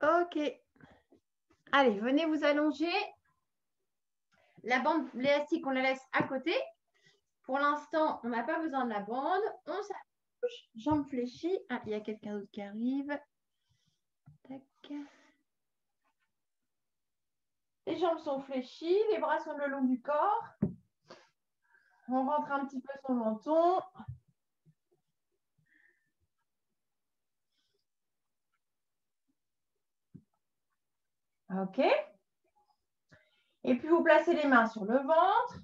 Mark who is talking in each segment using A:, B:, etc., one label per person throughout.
A: Ok. Allez, venez vous allonger. La bande élastique, on la laisse à côté. Pour l'instant, on n'a pas besoin de la bande. On s'approche, jambes fléchies. Ah, il y a quelqu'un d'autre qui arrive. Tac. Les jambes sont fléchies, les bras sont le long du corps. On rentre un petit peu son menton. Ok. Et puis, vous placez les mains sur le ventre.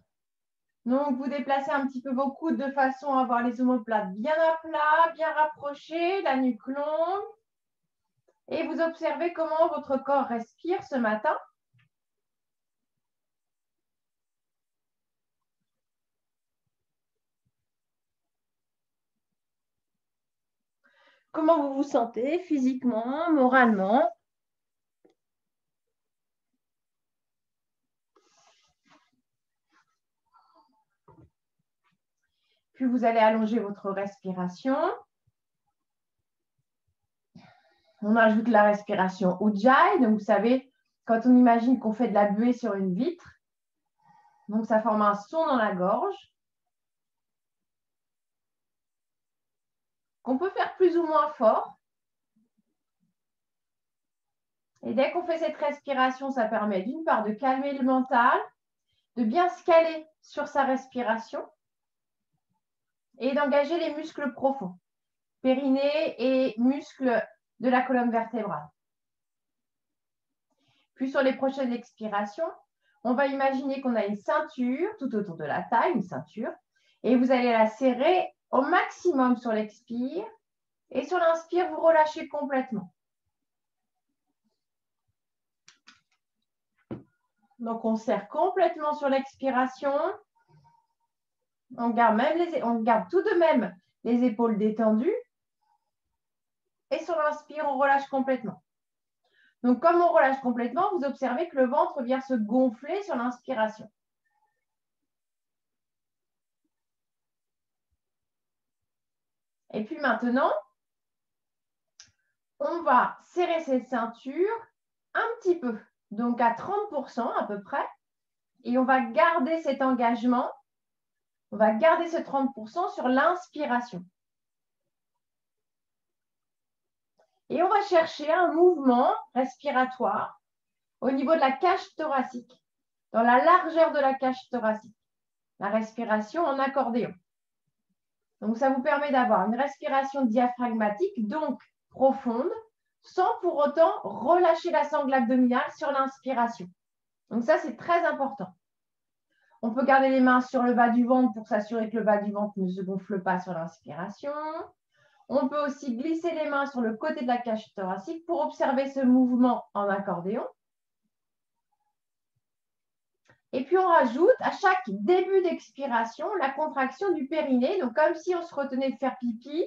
A: Donc, vous déplacez un petit peu vos coudes de façon à avoir les omoplates bien à plat, bien rapprochés, la nuque longue. Et vous observez comment votre corps respire ce matin. Comment vous vous sentez physiquement, moralement. Puis, vous allez allonger votre respiration. On ajoute la respiration Ujjayi. Donc, vous savez, quand on imagine qu'on fait de la buée sur une vitre, donc ça forme un son dans la gorge, qu'on peut faire plus ou moins fort. Et dès qu'on fait cette respiration, ça permet d'une part de calmer le mental, de bien se caler sur sa respiration et d'engager les muscles profonds, périnée et muscles de la colonne vertébrale. Puis sur les prochaines expirations, on va imaginer qu'on a une ceinture tout autour de la taille, une ceinture, et vous allez la serrer au maximum sur l'expire, et sur l'inspire, vous relâchez complètement. Donc, on serre complètement sur l'expiration. On garde tout de même les épaules détendues. Et sur l'inspire, on relâche complètement. Donc, comme on relâche complètement, vous observez que le ventre vient se gonfler sur l'inspiration. Et puis maintenant, on va serrer cette ceinture un petit peu, donc à 30% à peu près. Et on va garder cet engagement. On va garder ce 30% sur l'inspiration. Et on va chercher un mouvement respiratoire au niveau de la cage thoracique, dans la largeur de la cage thoracique. La respiration en accordéon. Donc, ça vous permet d'avoir une respiration diaphragmatique, donc profonde, sans pour autant relâcher la sangle abdominale sur l'inspiration. Donc, ça, c'est très important. On peut garder les mains sur le bas du ventre pour s'assurer que le bas du ventre ne se gonfle pas sur l'inspiration. On peut aussi glisser les mains sur le côté de la cage thoracique pour observer ce mouvement en accordéon. Et puis, on rajoute à chaque début d'expiration la contraction du périnée, donc comme si on se retenait de faire pipi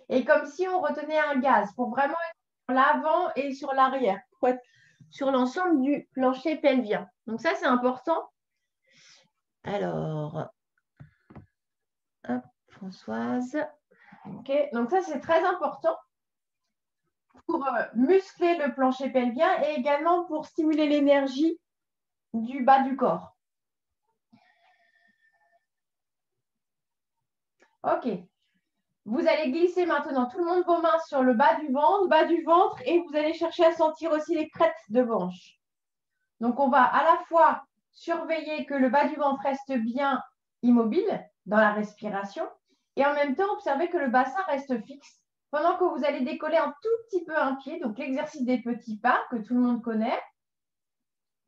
A: et comme si on retenait un gaz pour vraiment être sur l'avant et sur l'arrière, pour être sur l'ensemble du plancher pelvien. Donc ça, c'est important. Alors, hop, Françoise. Ok, donc ça, c'est très important pour muscler le plancher pelvien et également pour stimuler l'énergie du bas du corps. Ok. Vous allez glisser maintenant tout le monde vos mains sur le bas du ventre, et vous allez chercher à sentir aussi les crêtes de hanche. Donc, on va à la fois surveiller que le bas du ventre reste bien immobile dans la respiration et en même temps observer que le bassin reste fixe pendant que vous allez décoller un tout petit peu un pied. Donc, l'exercice des petits pas que tout le monde connaît.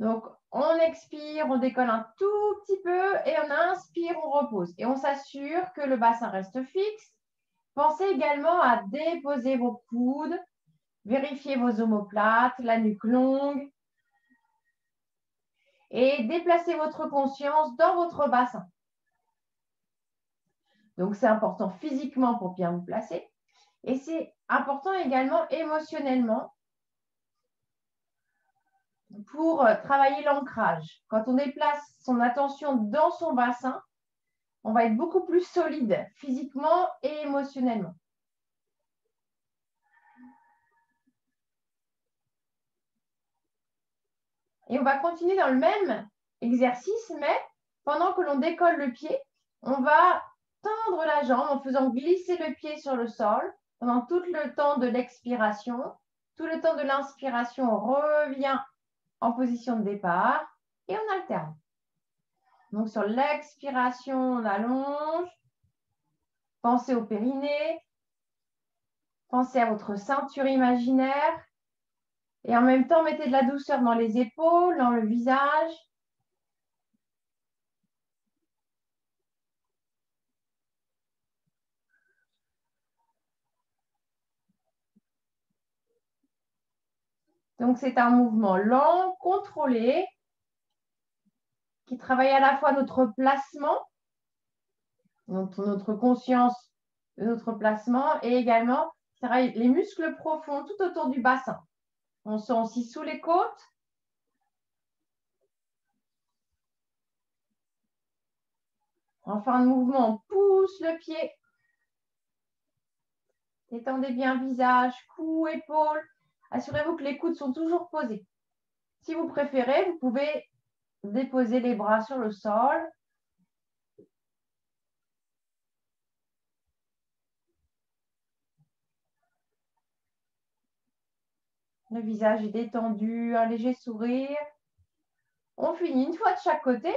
A: Donc, on expire, on décolle un tout petit peu et on inspire, on repose. Et on s'assure que le bassin reste fixe. Pensez également à déposer vos coudes, vérifier vos omoplates, la nuque longue et déplacez votre conscience dans votre bassin. Donc, c'est important physiquement pour bien vous placer et c'est important également émotionnellement pour travailler l'ancrage. Quand on déplace son attention dans son bassin, on va être beaucoup plus solide physiquement et émotionnellement. Et on va continuer dans le même exercice, mais pendant que l'on décolle le pied, on va tendre la jambe en faisant glisser le pied sur le sol pendant tout le temps de l'expiration. Tout le temps de l'inspiration, on revient en position de départ et on alterne. Donc, sur l'expiration, on allonge. Pensez au périnée. Pensez à votre ceinture imaginaire. Et en même temps, mettez de la douceur dans les épaules, dans le visage. Donc, c'est un mouvement lent, contrôlé, qui travaille à la fois notre placement, notre conscience de notre placement, et également travaille les muscles profonds tout autour du bassin. On sent aussi sous les côtes. En fin de mouvement, on pousse le pied. Détendez bien visage, cou, épaules. Assurez-vous que les coudes sont toujours posés. Si vous préférez, vous pouvez déposer les bras sur le sol. Le visage est détendu, un léger sourire. On finit une fois de chaque côté.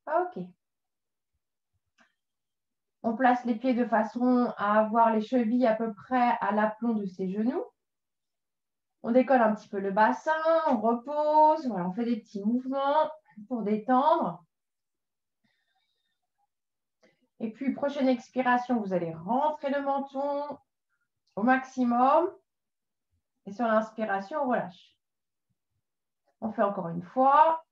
A: OK. On place les pieds de façon à avoir les chevilles à peu près à l'aplomb de ses genoux. On décolle un petit peu le bassin, on repose. Voilà, on fait des petits mouvements pour détendre. Et puis, prochaine expiration, vous allez rentrer le menton au maximum. Et sur l'inspiration, on relâche. On fait encore une fois.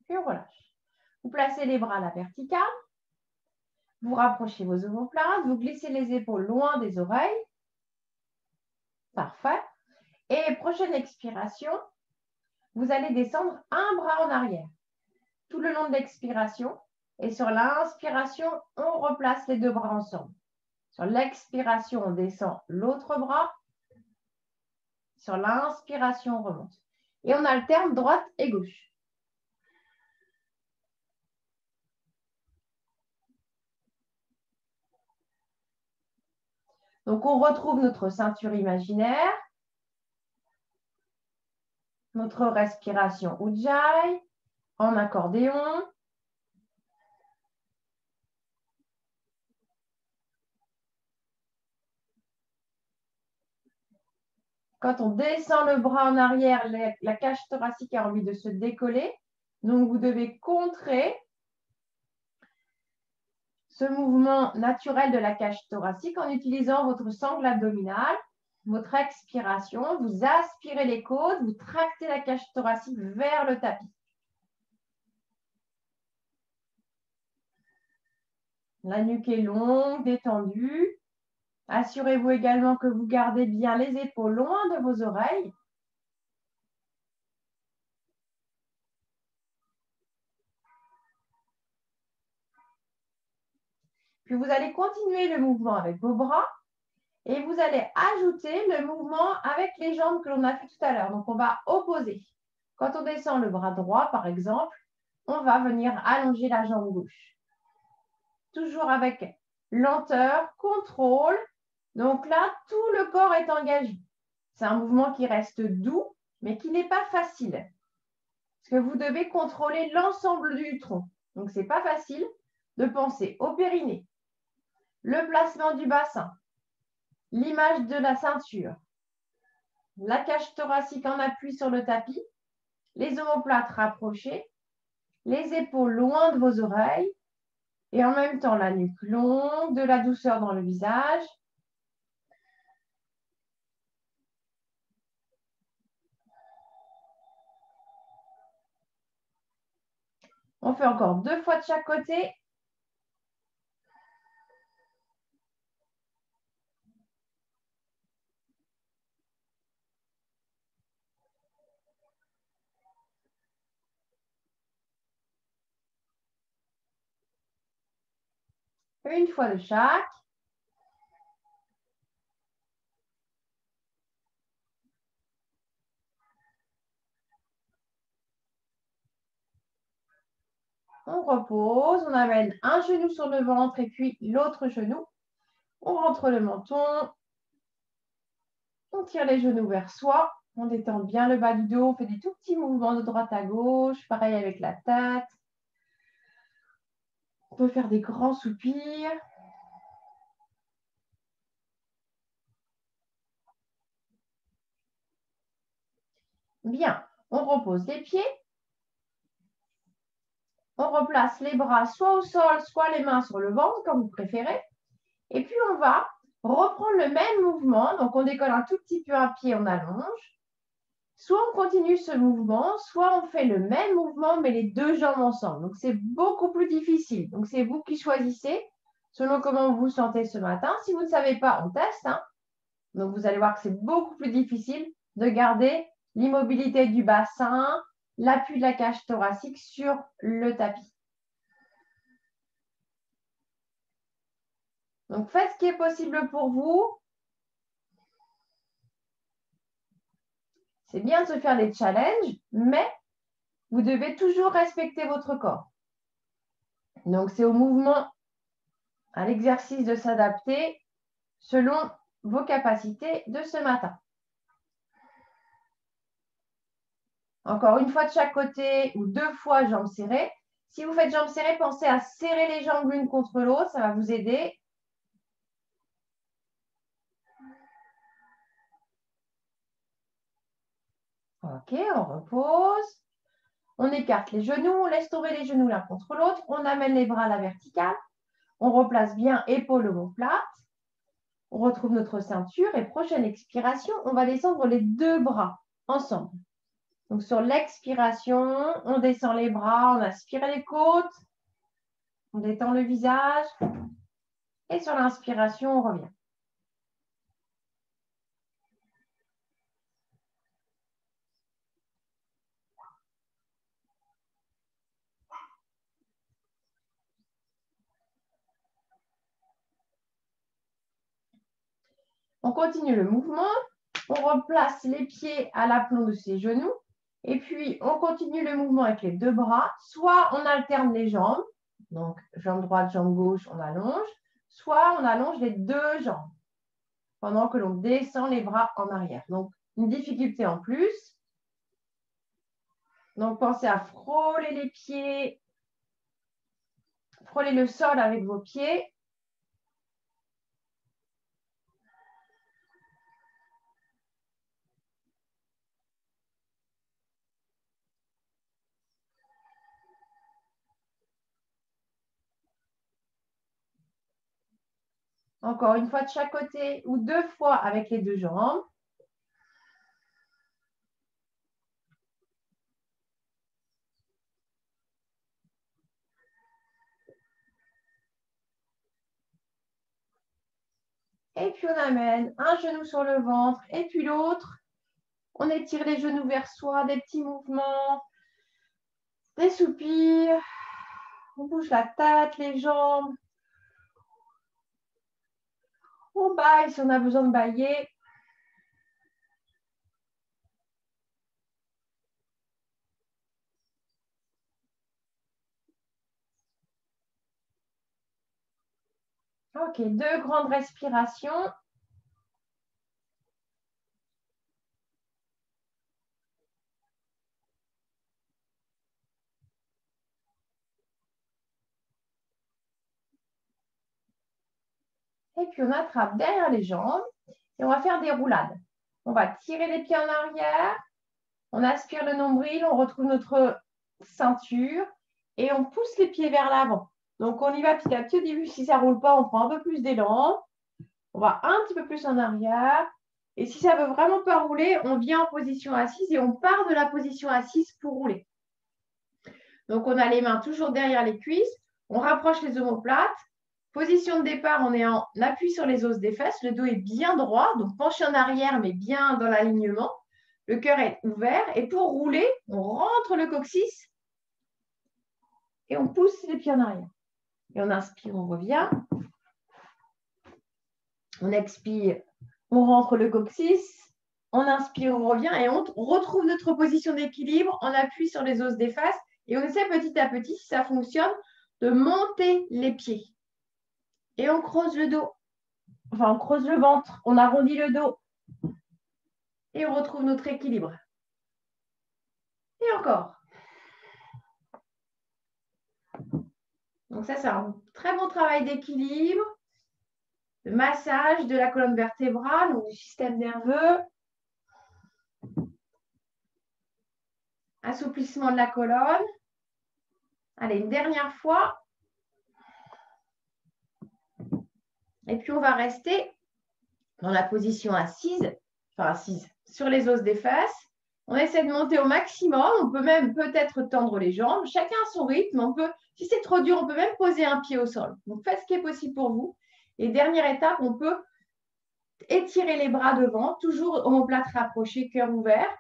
A: Puis on relâche. Vous placez les bras à la verticale. Vous rapprochez vos omoplates. Vous glissez les épaules loin des oreilles. Parfait. Et prochaine expiration, vous allez descendre un bras en arrière tout le long de l'expiration. Et sur l'inspiration, on replace les deux bras ensemble. Sur l'expiration, on descend l'autre bras. Sur l'inspiration, on remonte. Et on alterne droite et gauche. Donc, on retrouve notre ceinture imaginaire, notre respiration Ujjayi en accordéon. Quand on descend le bras en arrière, la cage thoracique a envie de se décoller. Donc, vous devez contrer ce mouvement naturel de la cage thoracique en utilisant votre sangle abdominale, votre expiration. Vous aspirez les côtes, vous tractez la cage thoracique vers le tapis. La nuque est longue, détendue. Assurez-vous également que vous gardez bien les épaules loin de vos oreilles. Puis vous allez continuer le mouvement avec vos bras et vous allez ajouter le mouvement avec les jambes que l'on a fait tout à l'heure. Donc, on va opposer. Quand on descend le bras droit, par exemple, on va venir allonger la jambe gauche. Toujours avec lenteur, contrôle. Donc là, tout le corps est engagé. C'est un mouvement qui reste doux, mais qui n'est pas facile. Parce que vous devez contrôler l'ensemble du tronc. Donc, ce n'est pas facile de penser au périnée, le placement du bassin, l'image de la ceinture, la cage thoracique en appui sur le tapis, les omoplates rapprochées, les épaules loin de vos oreilles et en même temps la nuque longue, de la douceur dans le visage. On fait encore 2 fois de chaque côté. Une fois de chaque. On repose, on amène un genou sur le ventre et puis l'autre genou. On rentre le menton. On tire les genoux vers soi. On détend bien le bas du dos. On fait des tout petits mouvements de droite à gauche. Pareil avec la tête. On peut faire des grands soupirs. Bien. On repose les pieds. On replace les bras soit au sol, soit les mains sur le ventre, comme vous préférez. Et puis, on va reprendre le même mouvement. Donc, on décolle un tout petit peu un pied, on allonge. Soit on continue ce mouvement, soit on fait le même mouvement, mais les deux jambes ensemble. Donc, c'est beaucoup plus difficile. Donc, c'est vous qui choisissez selon comment vous vous sentez ce matin. Si vous ne savez pas, on teste. Donc, vous allez voir que c'est beaucoup plus difficile de garder l'immobilité du bassin, l'appui de la cage thoracique sur le tapis. Donc, faites ce qui est possible pour vous. C'est bien de se faire des challenges, mais vous devez toujours respecter votre corps. Donc, c'est au mouvement, à l'exercice de s'adapter selon vos capacités de ce matin. Encore une fois de chaque côté ou deux fois jambes serrées. Si vous faites jambes serrées, pensez à serrer les jambes l'une contre l'autre. Ça va vous aider. Ok, on repose. On écarte les genoux, on laisse tomber les genoux l'un contre l'autre. On amène les bras à la verticale. On replace bien épaules omoplates. On retrouve notre ceinture et prochaine expiration, on va descendre les deux bras ensemble. Donc, sur l'expiration, on descend les bras, on aspire les côtes, on détend le visage. Et sur l'inspiration, on revient. On continue le mouvement. On replace les pieds à l'aplomb de ses genoux. Et puis, on continue le mouvement avec les deux bras. Soit on alterne les jambes. Donc, jambe droite, jambe gauche, on allonge. Soit on allonge les deux jambes pendant que l'on descend les bras en arrière. Donc, une difficulté en plus. Donc, pensez à frôler les pieds, frôler le sol avec vos pieds. Encore une fois de chaque côté ou deux fois avec les deux jambes. Et puis, on amène un genou sur le ventre et puis l'autre. On étire les genoux vers soi, des petits mouvements, des soupirs. On bouge la tête, les jambes. On baille si on a besoin de bailler. Ok, deux grandes respirations. Et puis, on attrape derrière les jambes et on va faire des roulades. On va tirer les pieds en arrière. On aspire le nombril, on retrouve notre ceinture et on pousse les pieds vers l'avant. Donc, on y va petit à petit. Au début, si ça ne roule pas, on prend un peu plus d'élan. On va un petit peu plus en arrière. Et si ça ne veut vraiment pas rouler, on vient en position assise et on part de la position assise pour rouler. Donc, on a les mains toujours derrière les cuisses. On rapproche les omoplates. Position de départ, on est en appui sur les os des fesses. Le dos est bien droit, donc penché en arrière, mais bien dans l'alignement. Le cœur est ouvert. Et pour rouler, on rentre le coccyx et on pousse les pieds en arrière. Et on inspire, on revient. On expire, on rentre le coccyx. On inspire, on revient et on retrouve notre position d'équilibre. On appuie sur les os des faces et on essaie petit à petit, si ça fonctionne, de monter les pieds. Et on creuse le dos. Enfin, on creuse le ventre. On arrondit le dos. Et on retrouve notre équilibre. Et encore. Donc ça, c'est un très bon travail d'équilibre, de massage de la colonne vertébrale, donc du système nerveux. Assouplissement de la colonne. Allez, une dernière fois. Et puis, on va rester dans la position assise, enfin assise, sur les os des fesses. On essaie de monter au maximum. On peut même peut-être tendre les jambes. Chacun à son rythme. On peut, si c'est trop dur, on peut même poser un pied au sol. Donc, faites ce qui est possible pour vous. Et dernière étape, on peut étirer les bras devant, toujours omoplate rapprochée, cœur ouvert.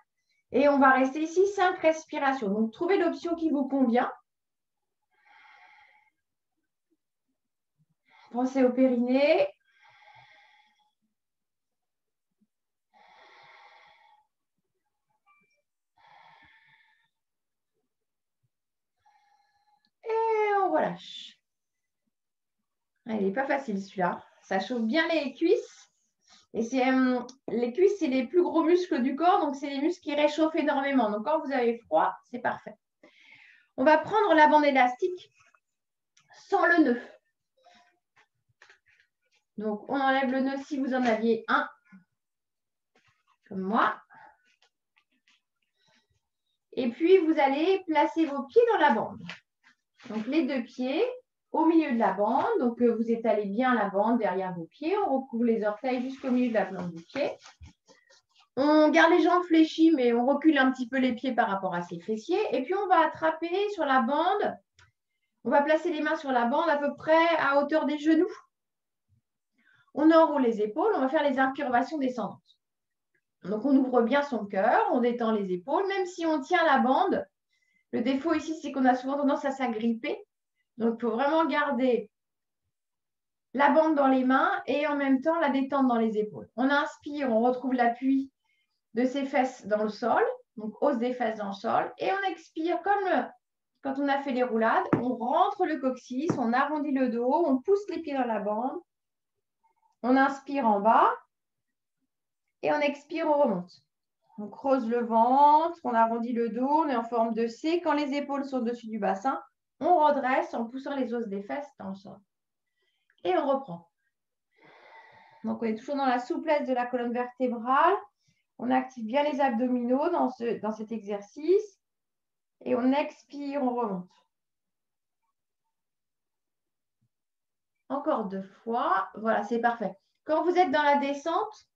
A: Et on va rester ici 5 respirations. Donc, trouvez l'option qui vous convient. Pensez au périnée. Et on relâche. Il n'est pas facile celui-là. Ça chauffe bien les cuisses. Et les cuisses, c'est les plus gros muscles du corps. Donc, c'est les muscles qui réchauffent énormément. Donc, quand vous avez froid, c'est parfait. On va prendre la bande élastique sans le nœud. Donc, on enlève le nœud si vous en aviez un, comme moi. Et puis, vous allez placer vos pieds dans la bande. Donc, les 2 pieds au milieu de la bande. Donc, vous étalez bien la bande derrière vos pieds. On recouvre les orteils jusqu'au milieu de la plante du pied. On garde les jambes fléchies, mais on recule un petit peu les pieds par rapport à ses fessiers. Et puis, on va attraper sur la bande. On va placer les mains sur la bande à peu près à hauteur des genoux. On enroule les épaules. On va faire les incurvations descendantes. Donc, on ouvre bien son cœur. On détend les épaules. Même si on tient la bande, le défaut ici, c'est qu'on a souvent tendance à s'agripper. Donc, il faut vraiment garder la bande dans les mains et en même temps la détente dans les épaules. On inspire, on retrouve l'appui de ses fesses dans le sol, donc hausse des fesses dans le sol, et on expire comme quand on a fait les roulades, on rentre le coccyx, on arrondit le dos, on pousse les pieds dans la bande, on inspire en bas, et on expire, on remonte. On creuse le ventre, on arrondit le dos, on est en forme de C. Quand les épaules sont au-dessus du bassin, on redresse en poussant les os des fesses dans le sol. Et on reprend. Donc, on est toujours dans la souplesse de la colonne vertébrale. On active bien les abdominaux dans cet exercice. Et on expire, on remonte. Encore 2 fois. Voilà, c'est parfait. Quand vous êtes dans la descente,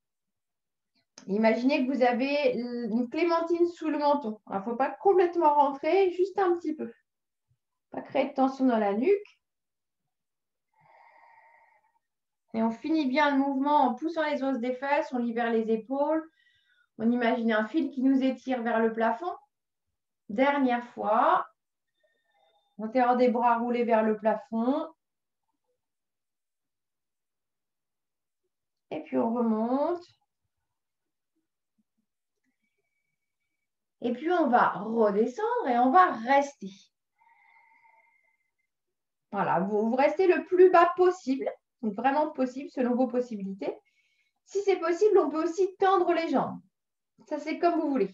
A: imaginez que vous avez une clémentine sous le menton. Il ne faut pas complètement rentrer, juste un petit peu. Pas créer de tension dans la nuque. Et on finit bien le mouvement en poussant les os des fesses, on libère les épaules. On imagine un fil qui nous étire vers le plafond. Dernière fois. L'intérieur des bras roulés vers le plafond. Et puis on remonte. Et puis on va redescendre et on va rester. Voilà, vous restez le plus bas possible, donc vraiment possible selon vos possibilités. Si c'est possible, on peut aussi tendre les jambes. Ça, c'est comme vous voulez.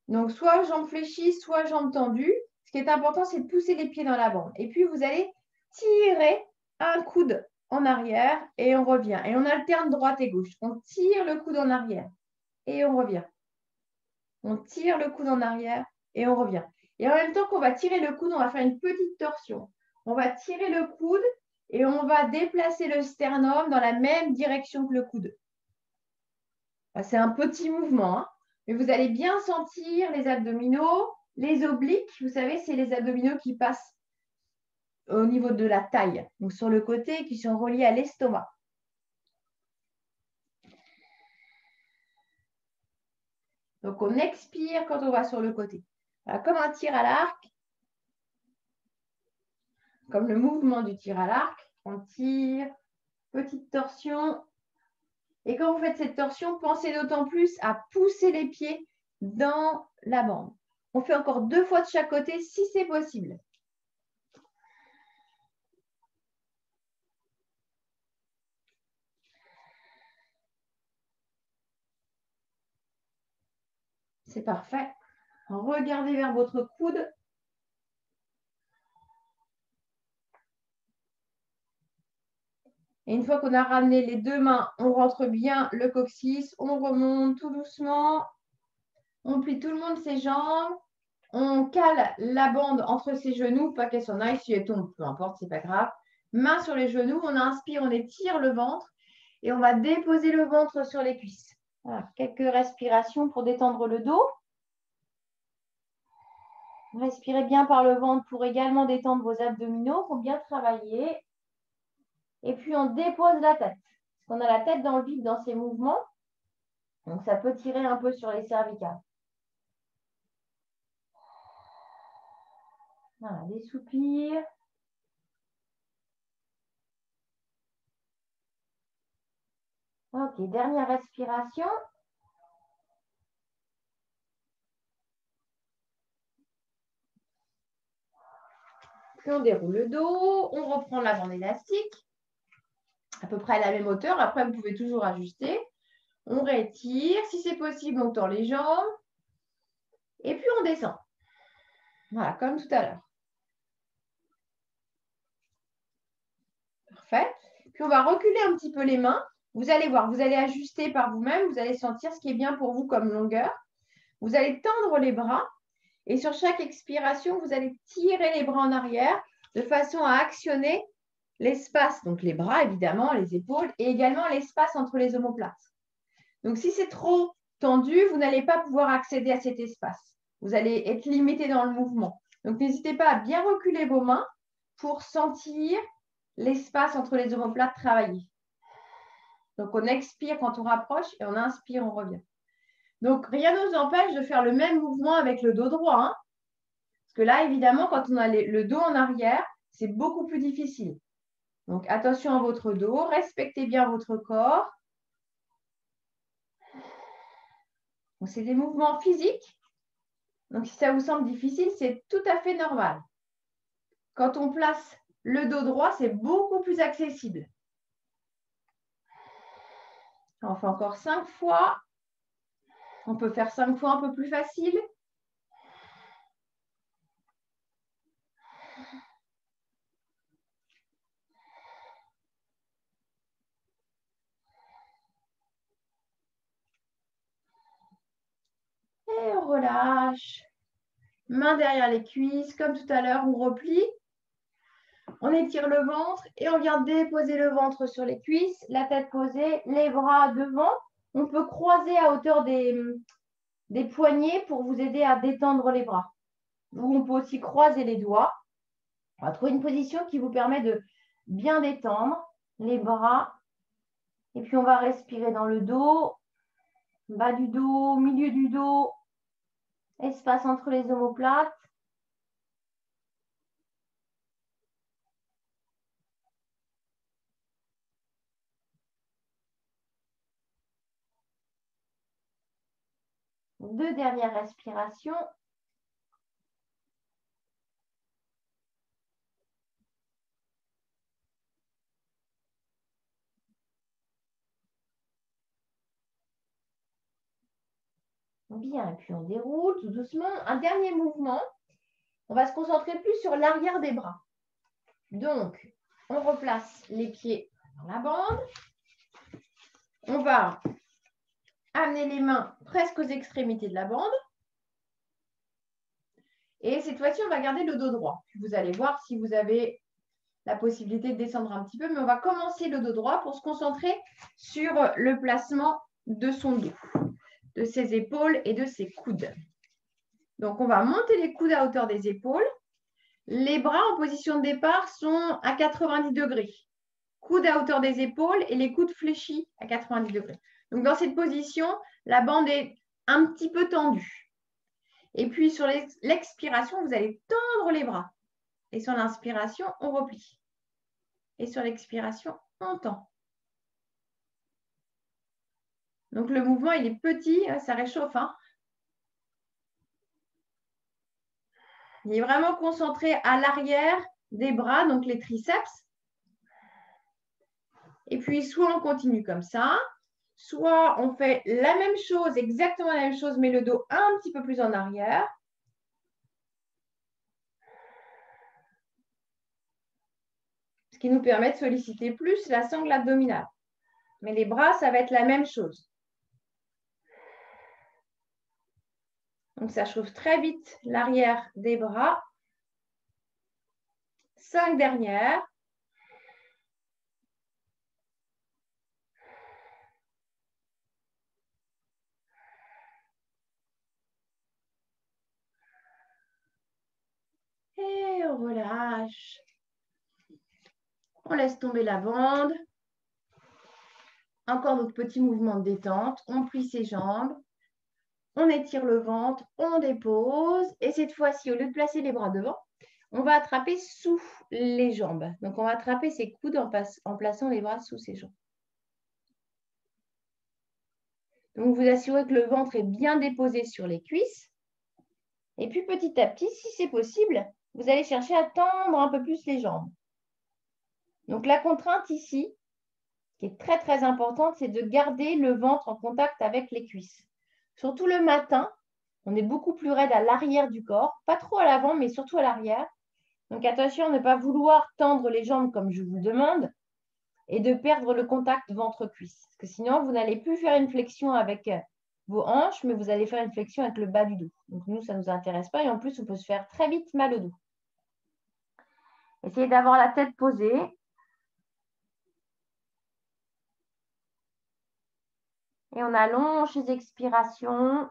A: Donc, soit jambes fléchies, soit jambes tendues. Ce qui est important, c'est de pousser les pieds dans la bande. Et puis, vous allez tirer un coude en arrière et on revient. Et on alterne droite et gauche. On tire le coude en arrière et on revient. On tire le coude en arrière et on revient. Et en même temps qu'on va tirer le coude, on va faire une petite torsion. On va tirer le coude et on va déplacer le sternum dans la même direction que le coude. C'est un petit mouvement, hein, mais vous allez bien sentir les abdominaux, les obliques. Vous savez, c'est les abdominaux qui passent au niveau de la taille, donc sur le côté, qui sont reliés à l'estomac. Donc, on expire quand on va sur le côté. Voilà, comme un tir à l'arc. comme le mouvement du tir à l'arc. On tire, petite torsion. Et quand vous faites cette torsion, pensez d'autant plus à pousser les pieds dans la bande. On fait encore 2 fois de chaque côté si c'est possible. C'est parfait. Regardez vers votre coude. Et une fois qu'on a ramené les 2 mains, on rentre bien le coccyx, on remonte tout doucement, on plie tout le monde ses jambes, on cale la bande entre ses genoux, pas qu'elle s'en aille, si elle tombe, peu importe, c'est pas grave. Main sur les genoux, on inspire, on étire le ventre et on va déposer le ventre sur les cuisses. Voilà, quelques respirations pour détendre le dos. Respirez bien par le ventre pour également détendre vos abdominaux, il faut bien travailler. Et puis, on dépose la tête. Parce qu'on a la tête dans le vide dans ces mouvements. Donc, ça peut tirer un peu sur les cervicales. Voilà, des soupirs. Ok, dernière respiration. Puis, on déroule le dos. On reprend la bande élastique. À peu près à la même hauteur. Après, vous pouvez toujours ajuster. On rétire. Si c'est possible, on tend les jambes. Et puis, on descend. Voilà, comme tout à l'heure. Parfait. Puis, on va reculer un petit peu les mains. Vous allez voir, vous allez ajuster par vous-même. Vous allez sentir ce qui est bien pour vous comme longueur. Vous allez tendre les bras. Et sur chaque expiration, vous allez tirer les bras en arrière de façon à actionner l'espace, donc les bras évidemment, les épaules, et également l'espace entre les omoplates. Donc si c'est trop tendu, vous n'allez pas pouvoir accéder à cet espace. Vous allez être limité dans le mouvement. Donc n'hésitez pas à bien reculer vos mains pour sentir l'espace entre les omoplates travailler. Donc on expire quand on rapproche et on inspire, on revient. Donc rien ne nous empêche de faire le même mouvement avec le dos droit. Hein. Parce que là, évidemment, quand on a le dos en arrière, c'est beaucoup plus difficile. Donc, attention à votre dos, respectez bien votre corps. C'est des mouvements physiques. Donc, si ça vous semble difficile, c'est tout à fait normal. Quand on place le dos droit, c'est beaucoup plus accessible. On fait encore 5 fois. On peut faire 5 fois un peu plus facile. Et on relâche. Main derrière les cuisses. Comme tout à l'heure, on replie. On étire le ventre et on vient déposer le ventre sur les cuisses, la tête posée, les bras devant. On peut croiser à hauteur des poignets pour vous aider à détendre les bras. Ou on peut aussi croiser les doigts. On va trouver une position qui vous permet de bien détendre les bras. Et puis, on va respirer dans le dos, bas du dos, milieu du dos, espace entre les omoplates. Deux dernières respirations. Bien, et puis on déroule tout doucement. Un dernier mouvement. On va se concentrer plus sur l'arrière des bras. Donc, on replace les pieds dans la bande. On va amener les mains presque aux extrémités de la bande. Et cette fois-ci, on va garder le dos droit. Vous allez voir si vous avez la possibilité de descendre un petit peu. Mais on va commencer le dos droit pour se concentrer sur le placement de son dos, de ses épaules et de ses coudes. Donc, on va monter les coudes à hauteur des épaules. Les bras en position de départ sont à 90 degrés. Coudes à hauteur des épaules et les coudes fléchis à 90 degrés. Donc, dans cette position, la bande est un petit peu tendue. Et puis, sur l'expiration, vous allez tendre les bras. Et sur l'inspiration, on replie. Et sur l'expiration, on tend. Donc, le mouvement, il est petit, ça réchauffe. Hein. Il est vraiment concentré à l'arrière des bras, donc les triceps. Et puis, soit on continue comme ça, soit on fait la même chose, exactement la même chose, mais le dos un petit peu plus en arrière. Ce qui nous permet de solliciter plus la sangle abdominale. Mais les bras, ça va être la même chose. Donc, ça chauffe très vite l'arrière des bras. 5 dernières. Et on relâche. On laisse tomber la bande. Encore notre petit mouvement de détente. On plie ses jambes. On étire le ventre. On dépose. Et cette fois-ci, au lieu de placer les bras devant, on va attraper sous les jambes. Donc, on va attraper ses coudes en plaçant les bras sous ses jambes. Donc, vous assurez que le ventre est bien déposé sur les cuisses. Et puis, petit à petit, si c'est possible, vous allez chercher à tendre un peu plus les jambes. Donc, la contrainte ici, qui est très, très importante, c'est de garder le ventre en contact avec les cuisses. Surtout le matin, on est beaucoup plus raide à l'arrière du corps, pas trop à l'avant, mais surtout à l'arrière. Donc, attention à ne pas vouloir tendre les jambes comme je vous le demande et de perdre le contact ventre-cuisse. Parce que sinon, vous n'allez plus faire une flexion avec vos hanches, mais vous allez faire une flexion avec le bas du dos. Donc, nous, ça ne nous intéresse pas et en plus, on peut se faire très vite mal au dos. Essayez d'avoir la tête posée. Et on allonge les expirations.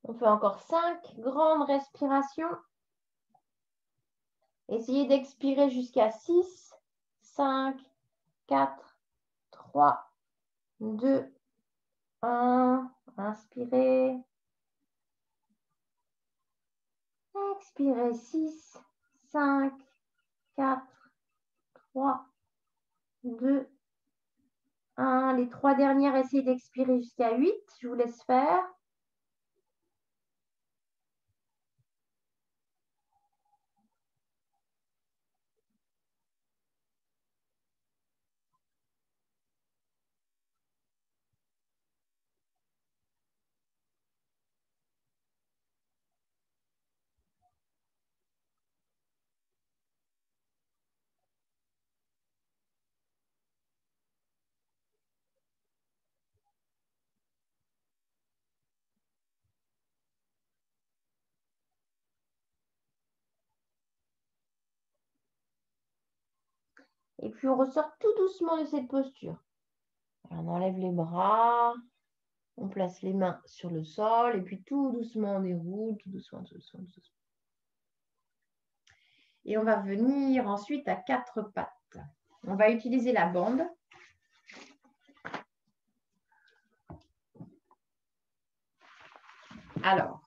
A: On fait encore 5 grandes respirations. Essayez d'expirer jusqu'à 6, 5, 4, 3, 2, 1. Inspirez. Expirez 6, 5, 4, 3, 2, 1. Les 3 dernières, essayez d'expirer jusqu'à 8. Je vous laisse faire. Et puis, on ressort tout doucement de cette posture. On enlève les bras, on place les mains sur le sol et puis tout doucement on déroule, tout doucement, tout doucement, tout doucement. Et on va venir ensuite à 4 pattes. On va utiliser la bande. Alors,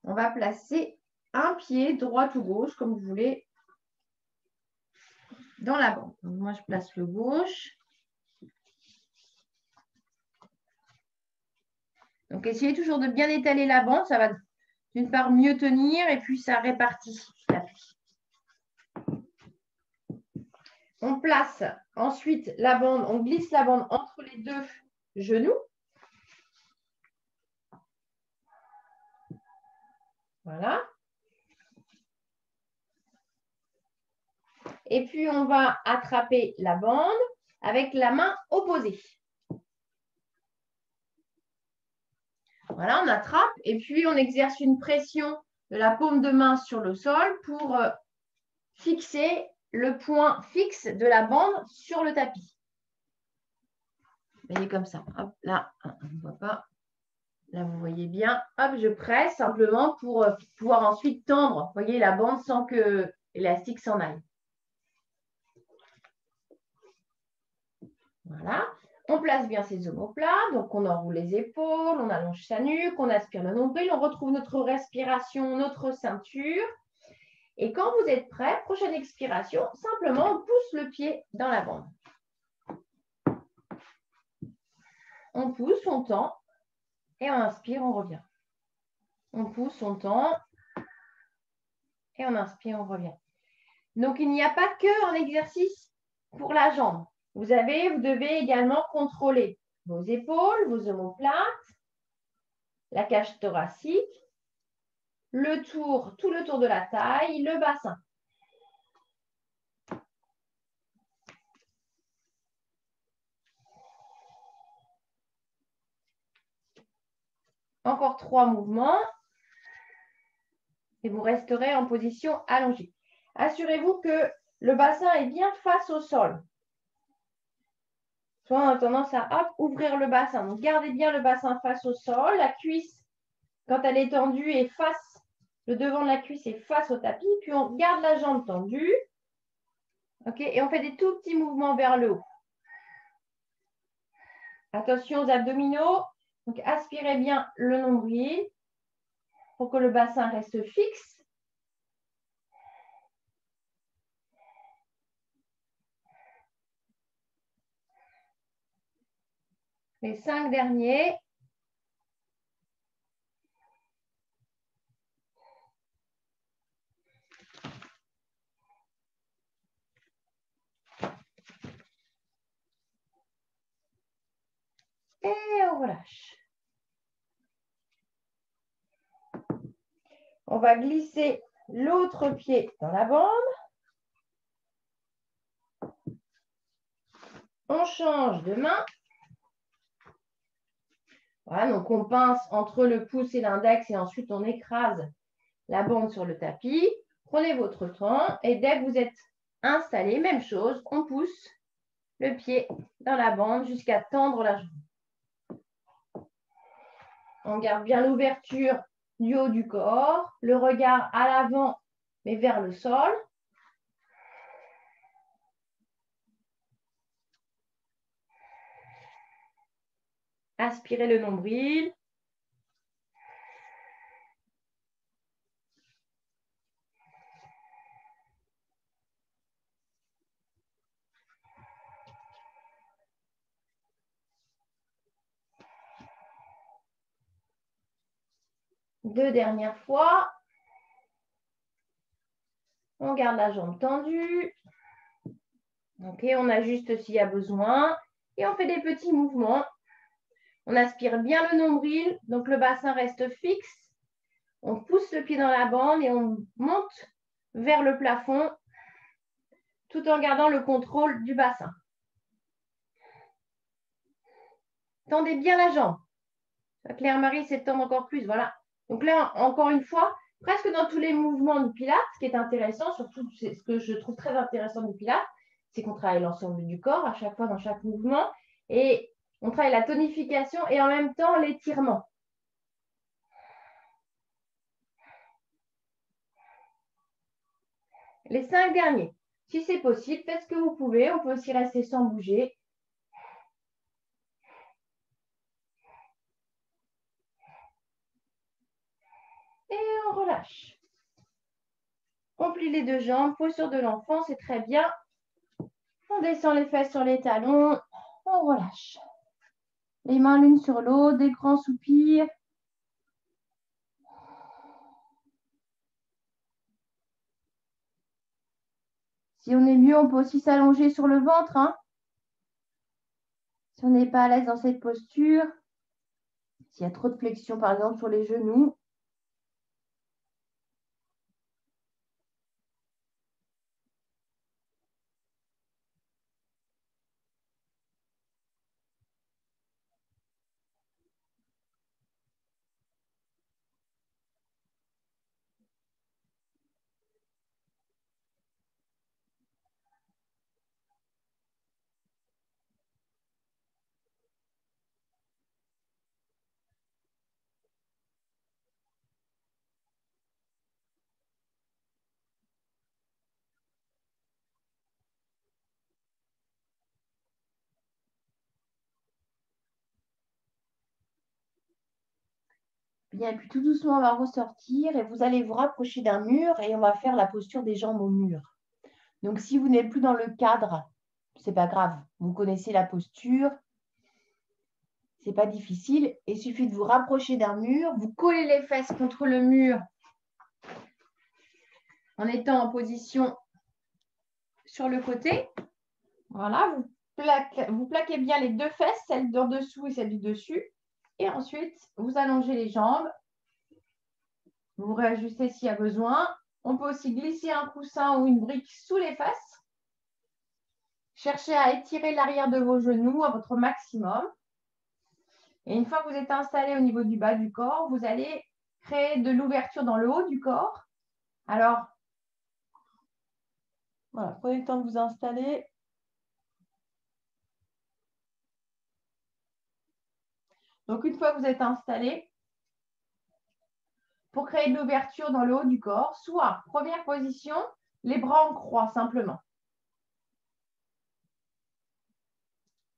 A: on va placer un pied, droite ou gauche, comme vous voulez, dans la bande. Donc, moi, je place le gauche. Donc, essayez toujours de bien étaler la bande. Ça va d'une part mieux tenir et puis ça répartit l'appui. On place ensuite la bande, on glisse la bande entre les 2 genoux. Voilà. Et puis, on va attraper la bande avec la main opposée. Voilà, on attrape et puis on exerce une pression de la paume de main sur le sol pour fixer le point fixe de la bande sur le tapis. Vous voyez comme ça. Hop, là, on ne voit pas. Là, vous voyez bien, hop, je presse simplement pour pouvoir ensuite tendre, vous voyez, la bande sans que l'élastique s'en aille. Voilà. On place bien ses omoplates, donc on enroule les épaules, on allonge sa nuque, on aspire le nombril, on retrouve notre respiration, notre ceinture. Et quand vous êtes prêt, prochaine expiration, simplement on pousse le pied dans la bande. On pousse, on tend, et on inspire, on revient. On pousse, on tend, et on inspire, on revient. Donc, il n'y a pas qu'un exercice pour la jambe. Vous devez également contrôler vos épaules, vos omoplates, la cage thoracique, tout le tour de la taille, le bassin. Encore 3 mouvements et vous resterez en position allongée. Assurez-vous que le bassin est bien face au sol. Soit on a tendance à ouvrir le bassin. Donc, gardez bien le bassin face au sol. La cuisse, quand elle est tendue, est face. Le devant de la cuisse est face au tapis. Puis, on garde la jambe tendue. OK? Et on fait des tout petits mouvements vers le haut. Attention aux abdominaux. Donc, aspirez bien le nombril pour que le bassin reste fixe. Les 5 derniers. Et on relâche. On va glisser l'autre pied dans la bande. On change de main. Voilà, donc on pince entre le pouce et l'index et ensuite on écrase la bande sur le tapis. Prenez votre temps et dès que vous êtes installé, même chose, on pousse le pied dans la bande jusqu'à tendre la jambe. On garde bien l'ouverture du haut du corps, le regard à l'avant mais vers le sol. Aspirez le nombril. Deux dernières fois. On garde la jambe tendue. OK, on ajuste s'il y a besoin. Et on fait des petits mouvements. On aspire bien le nombril, donc le bassin reste fixe. On pousse le pied dans la bande et on monte vers le plafond tout en gardant le contrôle du bassin. Tendez bien la jambe. Claire-Marie s'étend encore plus. Voilà. Donc là, encore une fois, presque dans tous les mouvements du Pilates, ce qui est intéressant, surtout ce que je trouve très intéressant du Pilates, c'est qu'on travaille l'ensemble du corps à chaque fois dans chaque mouvement et on travaille la tonification et en même temps l'étirement. Les 5 derniers. Si c'est possible, faites ce que vous pouvez. On peut aussi rester sans bouger. Et on relâche. On plie les deux jambes, posture de l'enfant, c'est très bien. On descend les fesses sur les talons. On relâche. Les mains l'une sur l'autre, des grands soupirs. Si on est mieux, on peut aussi s'allonger sur le ventre. Hein. Si on n'est pas à l'aise dans cette posture, s'il y a trop de flexion, par exemple, sur les genoux. Bien, puis tout doucement, on va ressortir et vous allez vous rapprocher d'un mur et on va faire la posture des jambes au mur. Donc, si vous n'êtes plus dans le cadre, c'est pas grave. Vous connaissez la posture. C'est pas difficile. Il suffit de vous rapprocher d'un mur. Vous collez les fesses contre le mur en étant en position sur le côté. Voilà, vous plaquez bien les deux fesses, celle d'en dessous et celle du dessus. Et ensuite, vous allongez les jambes. Vous réajustez s'il y a besoin. On peut aussi glisser un coussin ou une brique sous les fesses. Cherchez à étirer l'arrière de vos genoux à votre maximum. Et une fois que vous êtes installé au niveau du bas du corps, vous allez créer de l'ouverture dans le haut du corps. Alors, voilà, prenez le temps de vous installer. Donc, une fois que vous êtes installé, pour créer de l'ouverture dans le haut du corps, soit première position, les bras en croix simplement.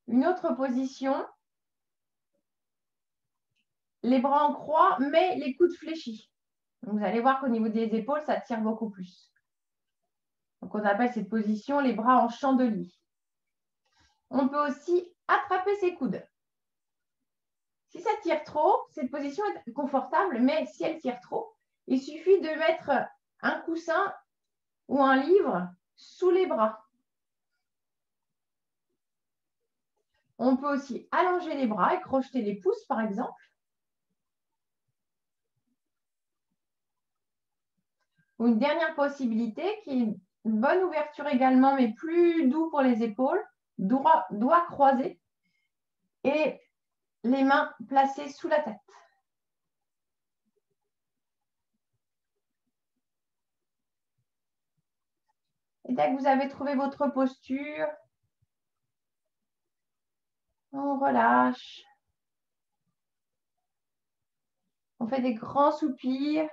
A: Une autre position, les bras en croix, mais les coudes fléchis. Donc, vous allez voir qu'au niveau des épaules, ça tire beaucoup plus. Donc, on appelle cette position les bras en chandelier. On peut aussi attraper ses coudes. Si ça tire trop, cette position est confortable, mais si elle tire trop, il suffit de mettre un coussin ou un livre sous les bras. On peut aussi allonger les bras et crocheter les pouces, par exemple. Ou une dernière possibilité qui est une bonne ouverture également, mais plus doux pour les épaules, doigts croisés et les mains placées sous la tête. Et dès que vous avez trouvé votre posture, on relâche. On fait des grands soupirs.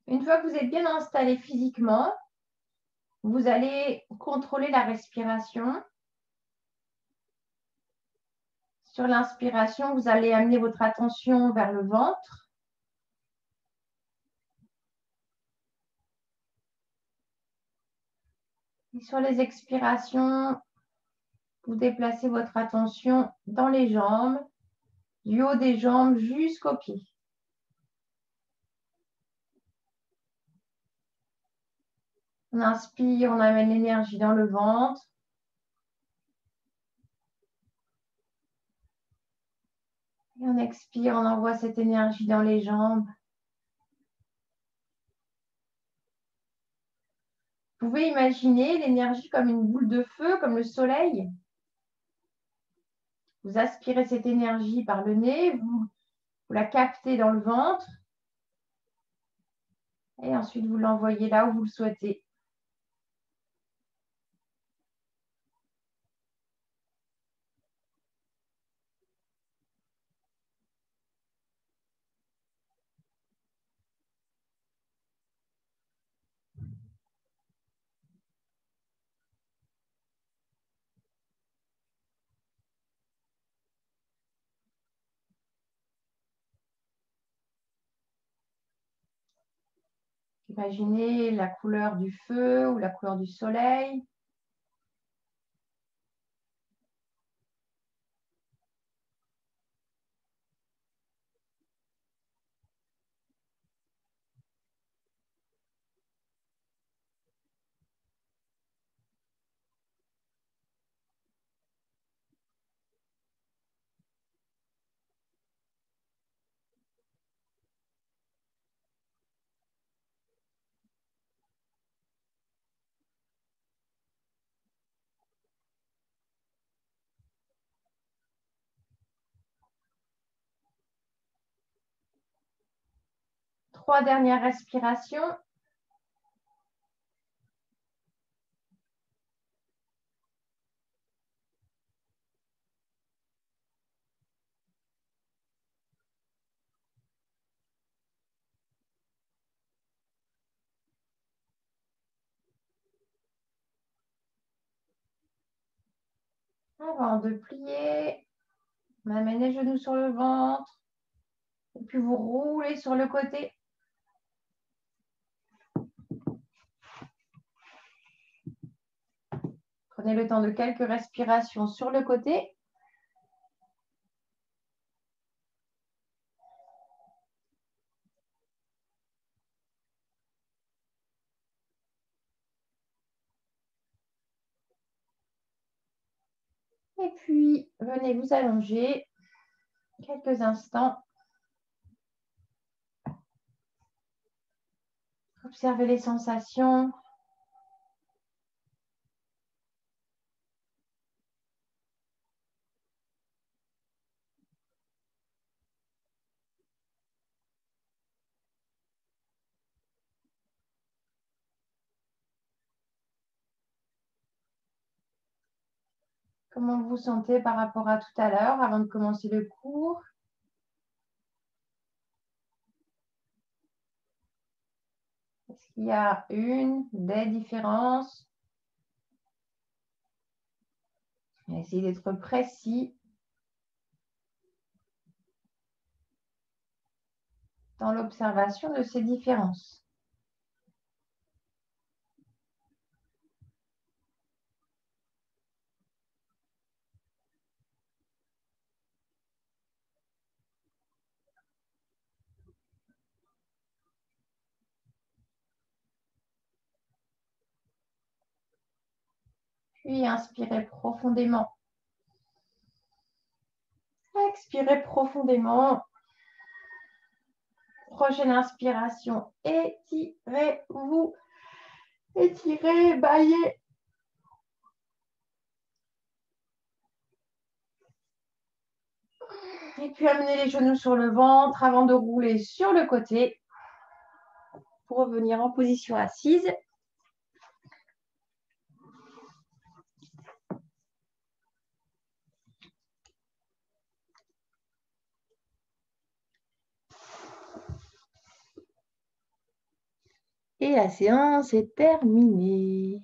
A: Une fois que vous êtes bien installé physiquement, vous allez contrôler la respiration. Sur l'inspiration, vous allez amener votre attention vers le ventre. Et sur les expirations, vous déplacez votre attention dans les jambes, du haut des jambes jusqu'aux pieds. On inspire, on amène l'énergie dans le ventre. Et on expire, on envoie cette énergie dans les jambes. Vous pouvez imaginer l'énergie comme une boule de feu, comme le soleil. Vous aspirez cette énergie par le nez, vous la captez dans le ventre et ensuite vous l'envoyez là où vous le souhaitez. Imaginez la couleur du feu ou la couleur du soleil. 3 dernières respirations. Avant de plier, on amène les genoux sur le ventre. Et puis vous roulez sur le côté. Prenez le temps de quelques respirations sur le côté. Et puis, venez vous allonger quelques instants. Observez les sensations. Comment vous vous sentez par rapport à tout à l'heure avant de commencer le cours? Est-ce qu'il y a des différences? On va essayer d'être précis dans l'observation de ces différences. Puis inspirez profondément. Expirez profondément. Prochaine inspiration, étirez-vous. Étirez, baillez. Et puis amenez les genoux sur le ventre avant de rouler sur le côté pour revenir en position assise. Et la séance est terminée.